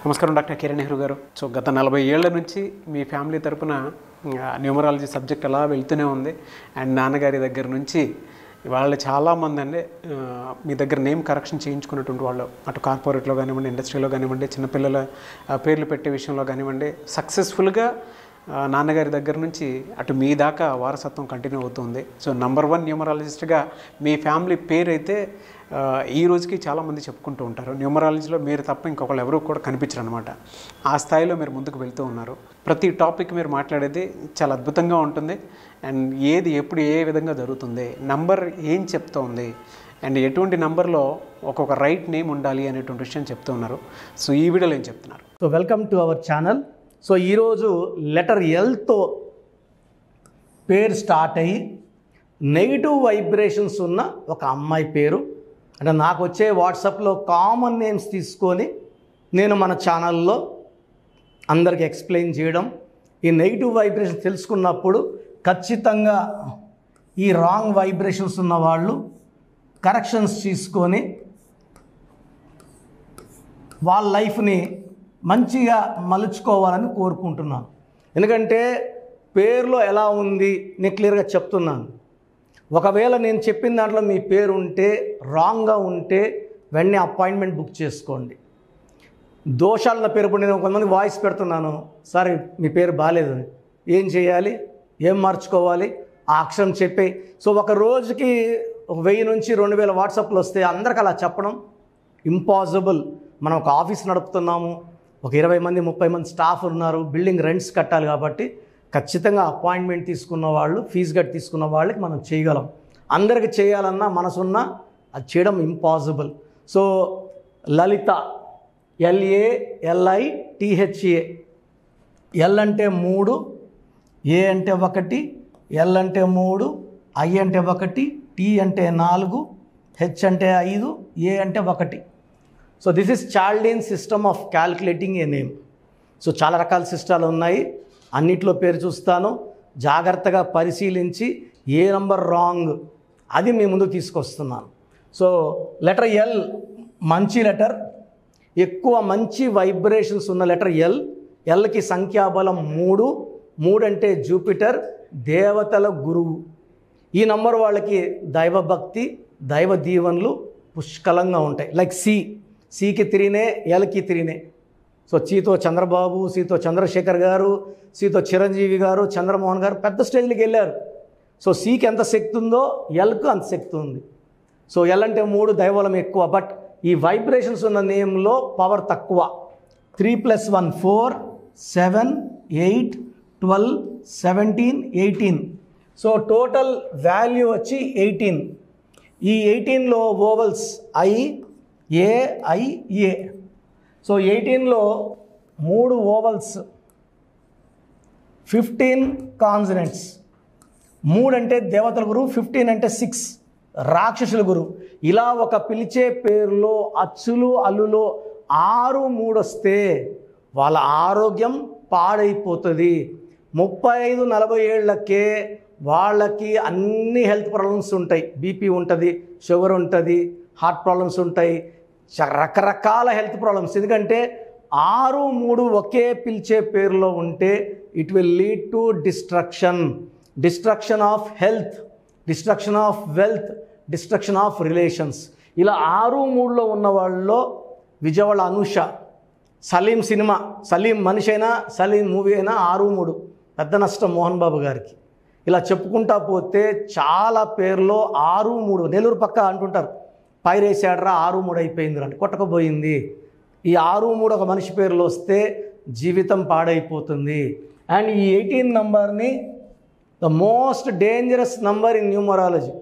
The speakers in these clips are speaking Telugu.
నమస్కారం డాక్టర్ కిరణ్ నెహ్రూ గారు. సో గత 40 ఏళ్ల నుంచి మీ ఫ్యామిలీ తరపున న్యూమరాలజీ సబ్జెక్ట్ అలా వెళ్తూనే ఉంది. అండ్ నాన్నగారి దగ్గర నుంచి వాళ్ళు చాలామంది అండి మీ దగ్గర నేమ్ కరెక్షన్ చేయించుకున్నటువంటి వాళ్ళు, అటు కార్పొరేట్లో కానివ్వండి, ఇండస్ట్రీలో కానివ్వండి, చిన్నపిల్లల పేర్లు పెట్టే విషయంలో కానివ్వండి, సక్సెస్ఫుల్గా నాన్నగారి దగ్గర నుంచి అటు మీ దాకా వారసత్వం కంటిన్యూ అవుతుంది. సో నంబర్ 1 న్యూమరాలజిస్ట్గా మీ ఫ్యామిలీ పేరు అయితే ఈ రోజుకి చాలామంది చెప్పుకుంటూ ఉంటారు. న్యూమరాలజీలో మీరు తప్ప ఇంకొకళ్ళు ఎవరు కూడా కనిపించరు అనమాట. ఆ స్థాయిలో మీరు ముందుకు వెళ్తూ ఉన్నారు. ప్రతి టాపిక్ మీరు మాట్లాడేది చాలా అద్భుతంగా ఉంటుంది. అండ్ ఏది ఎప్పుడు ఏ విధంగా జరుగుతుంది, నంబర్ ఏం చెప్తోంది, అండ్ ఎటువంటి నంబర్లో ఒక్కొక్క రైట్ నేమ్ ఉండాలి అనేటువంటి విషయం చెప్తూ ఉన్నారు. సో ఈ వీడియోలో ఏం చెప్తున్నారు? So welcome to our channel. So ఈరోజు లెటర్ ఎల్తో పేరు స్టార్ట్ అయ్యి నెగిటివ్ వైబ్రేషన్స్ ఉన్న ఒక అమ్మాయి పేరు, అంటే నాకు వచ్చే వాట్సాప్లో కామన్ నేమ్స్ తీసుకొని నేను మన ఛానల్లో అందరికి ఎక్స్ప్లెయిన్ చేయడం. ఈ నెగిటివ్ వైబ్రేషన్స్ తెలుసుకున్నప్పుడు ఖచ్చితంగా ఈ రాంగ్ వైబ్రేషన్స్ ఉన్న వాళ్ళు కరెక్షన్స్ తీసుకొని వాళ్ళ లైఫ్ని మంచిగా మలుచుకోవాలని కోరుకుంటున్నాను. ఎందుకంటే పేరులో ఎలా ఉంది నేను క్లియర్గా చెప్తున్నాను. ఒకవేళ నేను చెప్పిన దాంట్లో మీ పేరు ఉంటే రాంగ్గా ఉంటే వెంటనే అపాయింట్మెంట్ బుక్ చేసుకోండి. దోషాల పేరు ఇప్పుడు నేను కొంతమంది వాయిస్ పెడుతున్నాను, సార్ మీ పేరు బాగాలేదు, ఏం చేయాలి, ఏం మార్చుకోవాలి, ఆ అక్షరం చెప్పే. సో ఒక రోజుకి 1000 నుంచి 2000 వాట్సాప్లు వస్తే అందరికి అలా చెప్పడం ఇంపాసిబుల్. మనం ఒక ఆఫీస్ నడుపుతున్నాము, ఒక 20 మంది 30 మంది స్టాఫ్ ఉన్నారు, బిల్డింగ్ రెంట్స్ కట్టాలి. కాబట్టి ఖచ్చితంగా అపాయింట్మెంట్ తీసుకున్న వాళ్ళు, ఫీజు కట్టి తీసుకున్న వాళ్ళకి మనం చేయగలం. అందరికి చేయాలన్నా మనసున్న అది చేయడం ఇంపాసిబుల్. సో లలిత, LALITHA, ఎల్ అంటే 3, ఏ అంటే 1, ఎల్ అంటే 3, ఐ అంటే 1, టీ అంటే 4, హెచ్ అంటే 5, ఏ అంటే 1. So this is చాల్డీన్ system of calculating A name. So చాలా రకాల సిస్టాలు ఉన్నాయి, అన్నిట్లో పేరు చూస్తాను, జాగ్రత్తగా పరిశీలించి ఏ నంబర్ రాంగ్ అది మీ ముందు తీసుకొస్తున్నాను. సో లెటర్ ఎల్ మంచి లెటర్, ఎక్కువ మంచి వైబ్రేషన్స్ ఉన్న లెటర్ ఎల్. ఎల్కి సంఖ్యాబలం 3. 3 అంటే జూపిటర్, దేవతల గురువు. ఈ నంబర్ వాళ్ళకి దైవభక్తి, దైవ దీవెనలు పుష్కలంగా ఉంటాయి. లైక్ సికి 3నే, ఎల్కి 3నే. సో సితో చంద్రబాబు, సితో చంద్రశేఖర్ గారు, సితో చిరంజీవి గారు, చంద్రమోహన్ గారు పెద్ద స్టేజ్కి వెళ్ళారు. సో సికి ఎంత శక్తి ఉందో ఎల్కు అంత శక్తి ఉంది. సో ఎల్ అంటే 3 దైవబలం ఎక్కువ, బట్ ఈ వైబ్రేషన్స్ ఉన్న నేమ్లో పవర్ తక్కువ. 3 + 1 4, 7, 8, 12, 17, 18. సో టోటల్ వాల్యూ వచ్చి 18. ఈ 18లో ఓవల్స్ IAIA. సో 18లో 3 ఓవల్స్, 15 కాన్సనెంట్స్. 3 అంటే దేవతల గురువు, 15 అంటే 6 రాక్షసుల గురువు. ఇలా ఒక పిలిచే పేరులో అచ్చులు అల్లులో 6, 3 వస్తే వాళ్ళ ఆరోగ్యం పాడైపోతుంది. 35-40 ఏళ్లకే వాళ్ళకి అన్ని హెల్త్ ప్రాబ్లమ్స్ ఉంటాయి. బీపీ ఉంటుంది, షుగర్ ఉంటుంది, హార్ట్ ప్రాబ్లమ్స్ ఉంటాయి, రకరకాల హెల్త్ ప్రాబ్లమ్స్. ఎందుకంటే 6, 3 ఒకే పిలిచే పేరులో ఉంటే it will lead to destruction of health, destruction of wealth, destruction of relations. ఇలా 6, 3లో ఉన్న వాళ్ళలో విజయవాడ అనూష, సలీం సినిమా, సలీం మనిషి అయినా సలీం మూవీ అయినా 6, 3 పెద్ద నష్టం మోహన్ బాబు గారికి. ఇలా చెప్పుకుంటా పోతే చాలా పేర్లో 6, 3. నెల్లూరు పక్క అంటుంటారు, పైరేసాడరా 6, 3 అయిపోయింది అంటే కొట్టకపోయింది. ఈ 6, 3 ఒక మనిషి పేరులో వస్తే జీవితం పాడైపోతుంది. అండ్ ఈ 18 నంబర్ని the most dangerous number in numerology.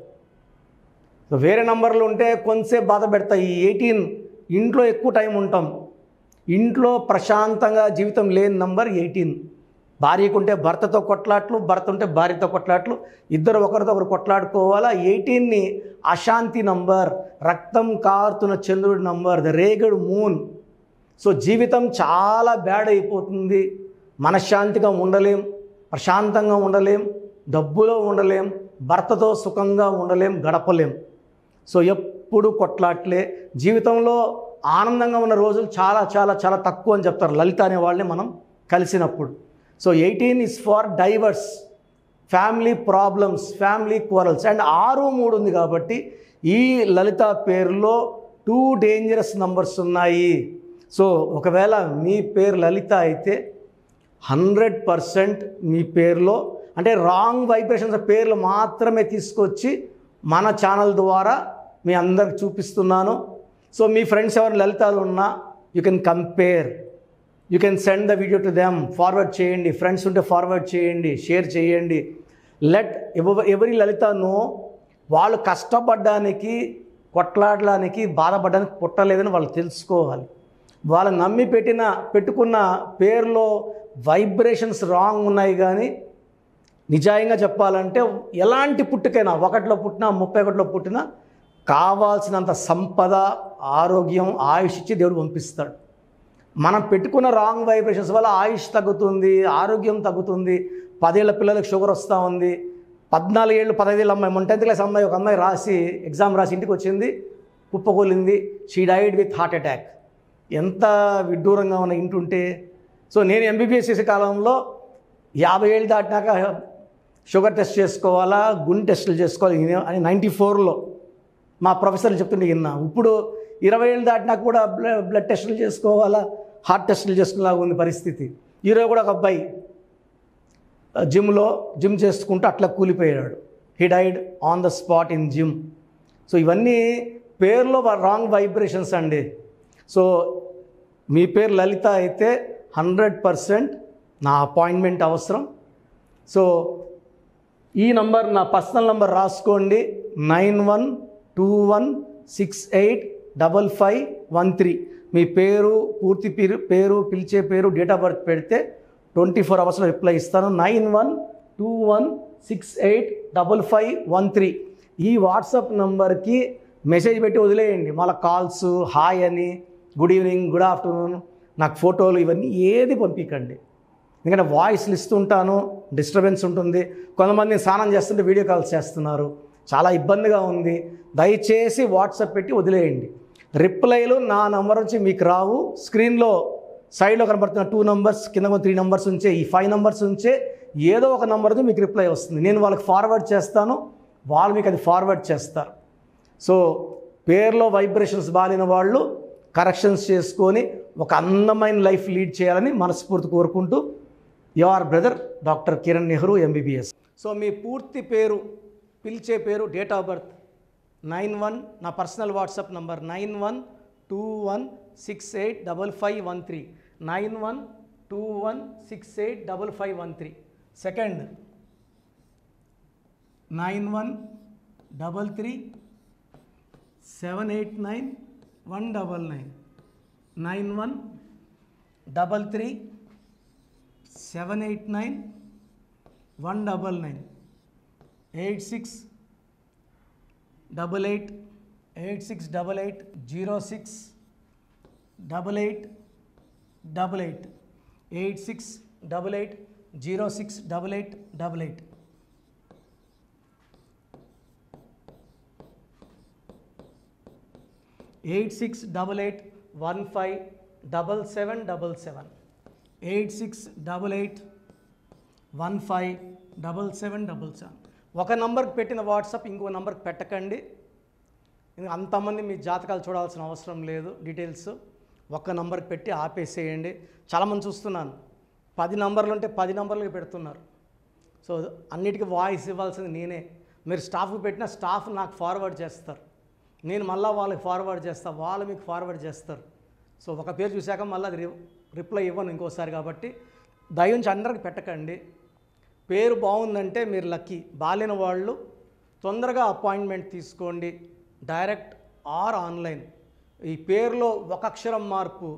వేరే నంబర్లు ఉంటే కొంతసేపు బాధ పెడతాయి. ఈ 18 ఇంట్లో ఎక్కువ టైం ఉంటాం, ఇంట్లో ప్రశాంతంగా జీవితం లేని నంబర్ 18. భార్యకుంటే భర్తతో కొట్లాట్లు, భర్త ఉంటే భార్యతో కొట్లాట్లు, ఇద్దరు ఒకరితో ఒకరు కొట్లాడుకోవాలా. 18ని అశాంతి నంబర్, రక్తం కారుతున్న చంద్రుడి number, the Regad moon. So జీవితం చాలా బ్యాడ్ అయిపోతుంది. మనశ్శాంతిగా ఉండలేం, ప్రశాంతంగా ఉండలేం, డబ్బులో ఉండలేం, భర్తతో సుఖంగా ఉండలేం, గడపలేం. సో ఎప్పుడు కొట్లాట్లే. జీవితంలో ఆనందంగా ఉన్న రోజులు చాలా చాలా చాలా తక్కువ అని చెప్తారు లలిత అనే వాళ్ళని మనం కలిసినప్పుడు. So 18 is for divorce, family problems, family quarrels. And 6, 3 ఉంది కాబట్టి ఈ లలిత పేరులో 2 డేంజరస్ నంబర్స్ ఉన్నాయి. సో ఒకవేళ మీ పేరు లలిత అయితే 100% మీ పేరులో అంటే రాంగ్ వైబ్రేషన్స్ పేర్లు మాత్రమే తీసుకొచ్చి మన ఛానల్ ద్వారా మీ అందరికి చూపిస్తున్నాను. సో మీ ఫ్రెండ్స్ ఎవరు లలితాలు ఉన్నా you can compare, you can send the video to them, forward చేయండి. ఫ్రెండ్స్ ఉంటే ఫార్వర్డ్ చేయండి, షేర్ చేయండి. లెట్ ఎవరి లలిత నో వాళ్ళు కష్టపడడానికి, కొట్లాడడానికి, బాధపడడానికి పుట్టలేదని వాళ్ళు తెలుసుకోవాలి. వాళ్ళు నమ్మి పెట్టుకున్న పేరులో వైబ్రేషన్స్ రాంగ్ ఉన్నాయి. కానీ నిజాయంగా చెప్పాలంటే ఎలాంటి పుట్టుకైనా 1లో పుట్టినా 31లో పుట్టినా కావాల్సినంత సంపద, ఆరోగ్యం, ఆయుష్ ఇచ్చి దేవుడు పంపిస్తాడు. మనం పెట్టుకున్న రాంగ్ వైబ్రేషన్స్ వల్ల ఆయుష్ తగ్గుతుంది, ఆరోగ్యం తగ్గుతుంది. 10 ఏళ్ల పిల్లలకు షుగర్ వస్తూ ఉంది. 14 ఏళ్ళు 15 ఏళ్ళ అమ్మాయి, 10th క్లాస్ అమ్మాయి, ఒక అమ్మాయి ఎగ్జామ్ రాసి ఇంటికి వచ్చింది, కుప్పకూలింది. She died with heart attack. ఎంత విడ్డూరంగా ఉన్న ఇంటుంటే. సో నేను ఎంబీబీఎస్ చేసే కాలంలో 50 ఏళ్ళు దాటినాక షుగర్ టెస్ట్ చేసుకోవాలా, గుండె టెస్టులు చేసుకోవాలి అని 94లో మా ప్రొఫెసర్లు చెప్తుంటే విన్నా. ఇప్పుడు 20 ఏళ్ళు దాటినాక కూడా బ్లడ్ టెస్టులు చేసుకోవాలా, హార్ట్ టెస్టులు చేసుకునేలాగా ఉంది పరిస్థితి. ఈరోజు కూడా ఒక అబ్బాయి జిమ్ చేసుకుంటూ అట్లా కూలిపోయాడు. He died on the spot in gym. So ఇవన్నీ పేరులో రాంగ్ వైబ్రేషన్స్ అండి. సో మీ పేరు లలిత అయితే 100% నా అపాయింట్మెంట్ అవసరం. సో ఈ నంబర్ నా పర్సనల్ నంబర్ రాసుకోండి, 9121685513. మీ పేరు, పూర్తి పేరు, పిలిచే పేరు, డేట్ ఆఫ్ బర్త్ పెడితే 24 అవర్స్లో రిప్లై ఇస్తాను. 9121685513 ఈ వాట్సాప్ నంబర్కి మెసేజ్ పెట్టి వదిలేయండి. మళ్ళీ కాల్స్, హాయ్ అని, గుడ్ ఈవినింగ్, గుడ్ ఆఫ్టర్నూన్, నాకు ఫోటోలు ఇవన్నీ ఏది పంపించండి. ఎందుకంటే వాయిస్లు ఇస్తుంటాను, డిస్టర్బెన్స్ ఉంటుంది. కొంతమంది స్నానం చేస్తుంటే వీడియో కాల్స్ చేస్తున్నారు, చాలా ఇబ్బందిగా ఉంది. దయచేసి వాట్సాప్ పెట్టి వదిలేయండి. రిప్లైలు నా నంబర్ నుంచి మీకు రావు. స్క్రీన్లో సైడ్లో కనబడుతున్న 2 నంబర్స్, కింద 3 నంబర్స్ ఉంచే, ఈ 5 నంబర్స్ ఉంచే ఏదో ఒక నంబర్తో మీకు రిప్లై వస్తుంది. నేను వాళ్ళకి ఫార్వర్డ్ చేస్తాను, వాళ్ళు మీకు అది ఫార్వర్డ్ చేస్తారు. సో పేరులో వైబ్రేషన్స్ బాలిన వాళ్ళు కరెక్షన్స్ చేసుకొని ఒక అందమైన లైఫ్ లీడ్ చేయాలని మనస్ఫూర్తి కోరుకుంటూ, your brother doctor Kiran Nehru MBBS. So మీ పూర్తి పేరు, పిలిచే పేరు, డేట్ ఆఫ్ బర్త్ 91, నా personal WhatsApp number 9121685513, 9121685513. Second 9133789199, 9133789199, 868886880688, 8688068888. Eight 8688157777, 8688157777. ఒక నంబర్కి పెట్టిన వాట్సాప్ ఇంకో నంబర్కి పెట్టకండి. అంతమంది మీ జాతకాలు చూడాల్సిన అవసరం లేదు. డీటెయిల్స్ ఒక్క నంబర్కి పెట్టి ఆపేసేయండి. చాలామంది చూస్తున్నాను 10 నంబర్లు ఉంటే 10 నంబర్లకి పెడుతున్నారు. సో అన్నిటికీ వాయిస్ ఇవ్వాల్సింది నేనే. మీరు స్టాఫ్కి పెట్టిన స్టాఫ్ నాకు ఫార్వర్డ్ చేస్తారు, నేను మళ్ళీ వాళ్ళకి ఫార్వర్డ్ చేస్తాను, వాళ్ళు మీకు ఫార్వర్డ్ చేస్తారు. సో ఒక పేరు చూశాక మళ్ళీ అది రిప్లై ఇవ్వను ఇంకోసారి. కాబట్టి దయించి అందరికి పెట్టకండి. పేరు బాగుందంటే మీరు లక్కీ. బాలేని వాళ్ళు తొందరగా అపాయింట్మెంట్ తీసుకోండి, డైరెక్ట్ ఆర్ ఆన్లైన్. ఈ పేరులో ఒక అక్షరం మార్పు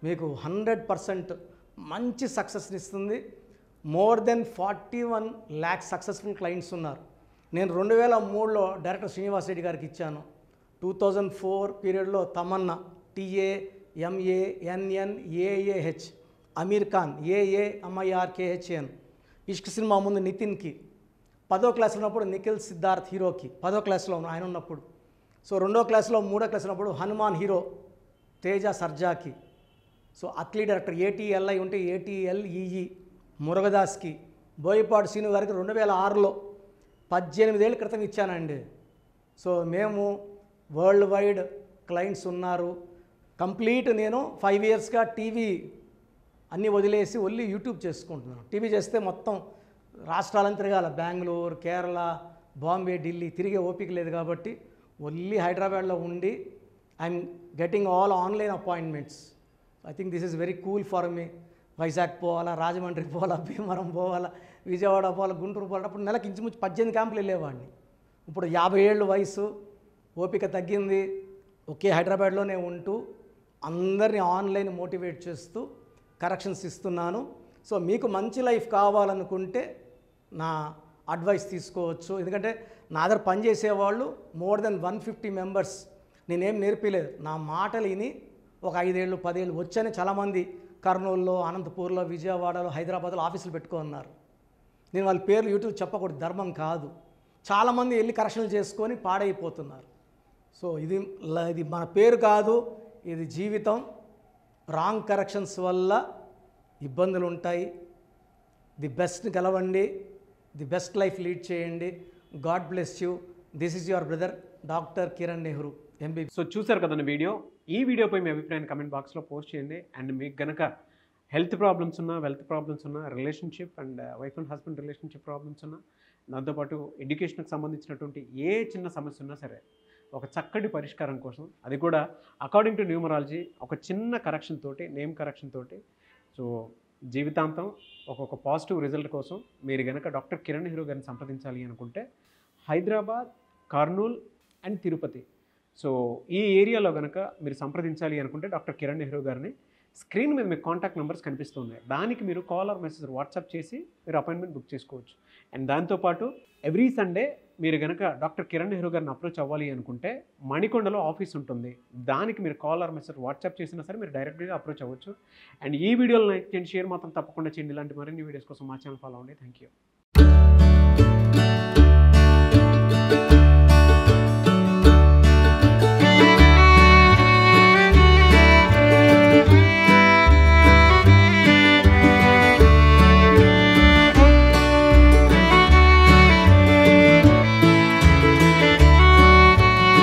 మీకు 100% మంచి సక్సెస్ని ఇస్తుంది. More than 41 lakh successful clients ఉన్నారు. నేను 2003లో డైరెక్టర్ శ్రీనివాస్ రెడ్డి గారికి ఇచ్చాను. 2004 పీరియడ్లో తమన్నా, TAMANNAAH, అమీర్ ఖాన్, AAMIRKHAN, ఇష్క్ సినిమా ముందు నితిన్కి, 10వ క్లాస్లో ఉన్నప్పుడు నిఖిల్ సిద్ధార్థ్ హీరోకి, 10వ క్లాస్లో ఆయన ఉన్నప్పుడు. సో 2వ క్లాస్లో 3వ క్లాస్ ఉన్నప్పుడు హనుమాన్ హీరో తేజ సర్జాకి, సో అథ్లీ డైరెక్టర్ ఏటీఎల్ఐ ఉంటే ఏటీఎల్ఈఈ మురుగదాస్కి, బోయపాటి శ్రీను గారికి 2006లో 18 ఏళ్ళ క్రితం ఇచ్చానండి. సో మేము వరల్డ్ వైడ్ క్లయింట్స్ ఉన్నారు. కంప్లీట్ నేను 5 ఇయర్స్గా టీవీ అన్నీ వదిలేసి ఓన్లీ యూట్యూబ్ చేసుకుంటున్నాను. టీవీ చేస్తే మొత్తం రాష్ట్రాలను తిరగాల, బెంగళూరు, కేరళ, బాంబే, ఢిల్లీ తిరిగే ఓపిక లేదు కాబట్టి ఓన్లీ హైదరాబాద్లో ఉండి I'm getting all online appointments. I think this is very cool for me. Vizag పోవాలా, రాజమండ్రి పోవాలా, భీమవరం పోవాలా, విజయవాడ పోవాలా, గుంటూరు పోవాలా. అప్పుడు నెలకి ఇంచుమించు 18 క్యాంపులు వెళ్ళేవాడిని. ఇప్పుడు 50 ఏళ్ళు వయసు, ఓపిక తగ్గింది. ఒకే హైదరాబాద్లోనే ఉంటూ అందరినీ ఆన్లైన్ మోటివేట్ చేస్తూ కరెక్షన్స్ ఇస్తున్నాను. సో మీకు మంచి లైఫ్ కావాలనుకుంటే నా అడ్వైస్ తీసుకోవచ్చు. ఎందుకంటే నా దగ్గర పనిచేసేవాళ్ళు మోర్ దెన్ 150 మెంబర్స్. నేనేం నేర్పిలేదు, నా మాటలు విని ఒక 5 ఏళ్ళు 10 ఏళ్ళు వచ్చని చాలామంది కర్నూలులో, అనంతపూర్లో, విజయవాడలో, హైదరాబాద్లో ఆఫీసులు పెట్టుకున్నారు. నేను వాళ్ళ పేర్లు యూట్యూబ్ చెప్పకూడదు, ధర్మం కాదు. చాలామంది వెళ్ళి కరెక్షన్లు చేసుకొని పాడైపోతున్నారు. సో ఇది మన పేరు కాదు, ఇది జీవితం. రాంగ్ కరెక్షన్స్ వల్ల ఇబ్బందులు ఉంటాయి. ది బెస్ట్ని గెలవండి, ది బెస్ట్ లైఫ్ లీడ్ చేయండి. God bless you. This is your brother doctor Kiran Nehru MB. So చూసారు కదండి వీడియో. ఈ వీడియోపై మీ అభిప్రాయాన్ని కమెంట్ బాక్స్లో పోస్ట్ చేయండి. అండ్ మీకు కనుక హెల్త్ ప్రాబ్లమ్స్ ఉన్నా, వెల్త్ ప్రాబ్లమ్స్ ఉన్నా, relationship and wife and husband relationship problems ఉన్నా, దాంతోపాటు ఎడ్యుకేషన్కి సంబంధించినటువంటి ఏ చిన్న సమస్య ఉన్నా సరే ఒక చక్కటి పరిష్కారం కోసం, అది కూడా అకార్డింగ్ టు న్యూమరాలజీ ఒక చిన్న కరెక్షన్ తోటి, నేమ్ కరెక్షన్ తోటి, సో జీవితాంతం ఒక పాజిటివ్ రిజల్ట్ కోసం మీరు కనుక డాక్టర్ కిరణ్ నెహ్రూ గారిని సంప్రదించాలి అనుకుంటే హైదరాబాద్, కర్నూల్ అండ్ తిరుపతి, సో ఈ ఏరియాలో కనుక మీరు సంప్రదించాలి అనుకుంటే డాక్టర్ కిరణ్ నెహ్రూ గారిని స్క్రీన్ మీద మీకు కాంటాక్ట్ నెంబర్స్ కనిపిస్తున్నాయి. దానికి మీరు కాల్ ఆర్ మెసేజ్ వాట్సాప్ చేసి మీరు అపాయింట్మెంట్ బుక్ చేసుకోవచ్చు. అండ్ దాంతోపాటు ఎవ్రీ సండే మీరు కనుక డాక్టర్ కిరణ్ నెహ్రూ గారిని అప్రోచ్ అవ్వాలి అనుకుంటే మణికొండలో ఆఫీస్ ఉంటుంది. దానికి మీరు కాల్ ఆర్ మెసేజ్ వాట్సాప్ చేసినా సరే మీరు డైరెక్ట్గా అప్రోచ్ అవ్వచ్చు. అండ్ ఈ వీడియోలో లైక్ చేయండి, షేర్ మాత్రం తప్పకుండా చేయండి. ఇలాంటి మరిన్ని వీడియోస్ కోసం మా ఛానల్ ఫాలో అవ్వండి. Thank you.